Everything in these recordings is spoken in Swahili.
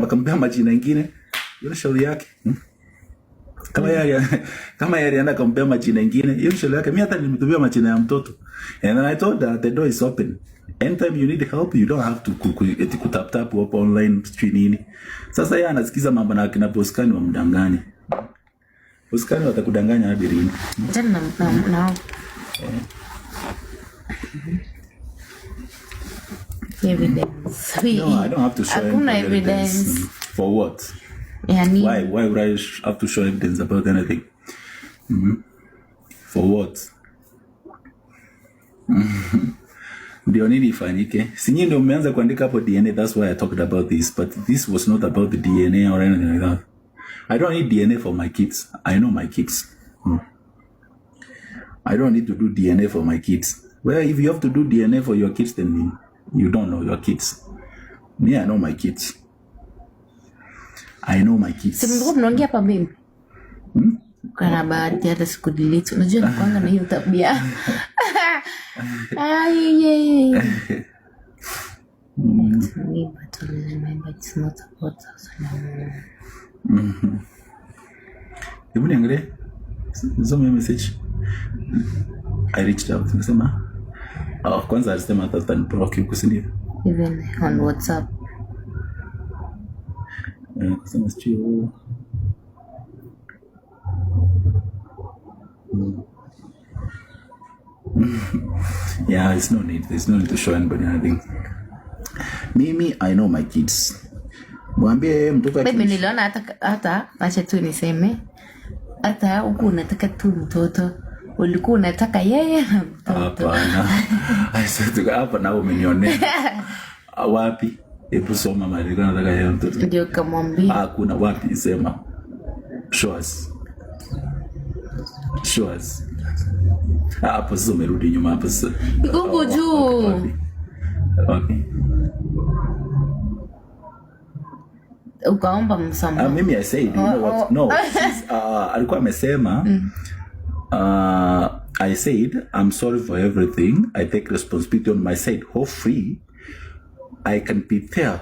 akampea majina mengine, hiyo shauri yake. Kama yeye anaenda kumpea majina mengine, hiyo shauri yake. Mimi hata nilimtumia majina ya mtoto. And I told her the door is open. Anytime you need help, you don't have to kutap hapo online nini. Sasa yeye anasikiza mambo na kina Boskani wa mdangani. Boskani watakudanganya hadi lini? Tena na evidence. No, I don't have to show evidence. For what? Why would I have to show evidence about anything? For what? Ndio nini ifanyike? Si nyinyi ndio mmeanza kuandika hapo DNA, that's why I talked about this, but this was not about the DNA or anything like that. I don't need DNA for my kids. I know my kids. I don't need to do DNA for my kids. Well, if you have to do DNA for your kids, then you don't know your kids. Me, I know my kids. I know my kids. Sasa mnaongea hapa mimi. Kana bahati hata siku delete. Unajua nikwanga na hiyo tabia. Ay. Me, but remember it's not about us. Hebu niangalie. Nisome message. I reached out. Nasema kwanza alisema hata block yuko sindio? Even on WhatsApp. Kusema sio. Yeah, there's no need to show anybody anything. Mimi, I know my kids. Mwambie mtoto akiishi. Baby, niliona hata acha tu niseme. Hata huko unataka tu mtoto. Ulikuwa unataka yeye na mtoto. Hapana. Aisha hapa na umenionea. Wapi? Hebu soma mali kana nataka yeye mtoto. Ndio kamwambia. Hakuna wapi sema. Show us. Hapo sasa umerudi nyuma hapo sasa. Iko juu. Okay. Ukaomba msamaha. Mimi I said, you know what? No. Alikuwa amesema I said, I'm sorry for everything. I take responsibility on my side. Hopefully, I can be there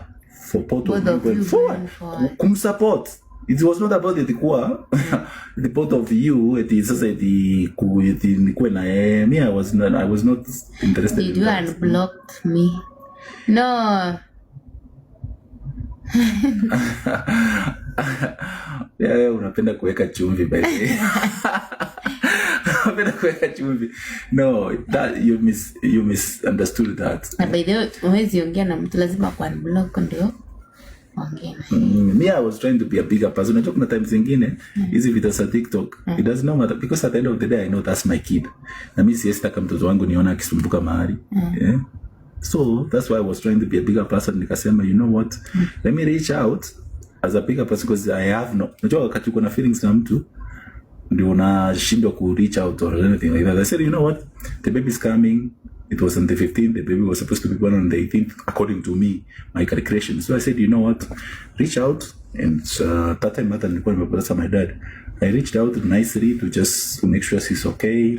for both of you going forward. Kumsupport. It was not about the both of you. It is just me. I was not interested. Did you unblock me? No. Yeah, unapenda kuweka chumvi by the way. Unapenda kuweka chumvi. No, that you misunderstood that. By the way, huwezi ongea na mtu lazima kwa unblock ndio ongea. Me, I was trying to be a bigger person. Unajua kuna times zingine hizi video za TikTok, it does not matter because at the end of the day I know that's my kid. Na mimi siwezi taka mtoto wangu niona akisumbuka mahali. Yeah. So that's why I was trying to be a bigger person. Nikasema, you know what? Let me reach out as a bigger person because I have no. Unajua wakati uko na feelings na mtu ndio unashindwa ku reach out or anything like that. I said, you know what? The baby's coming. It was on the 15th. The baby was supposed to be born on the 18th, according to me, my calculation. So I said, you know what? Reach out. And that time hata nilikuwa nimepoteza my dad. I reached out nicely to make sure she's okay.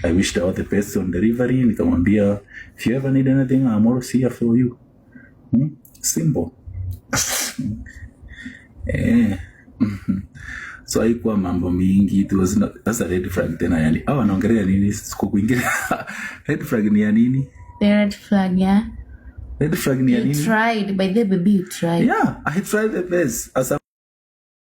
I wished her all the best on delivery. Nikamwambia, if you ever need anything, I'm always here for you. Simple. So haikuwa mambo mingi. It was not, that's a red flag tena yani. Wanaongelea nini siku kuingia? Red flag ni ya nini? Red flag, yeah. Red flag ni ya nini? You tried. By the baby, you tried. Yeah, I tried the best. As a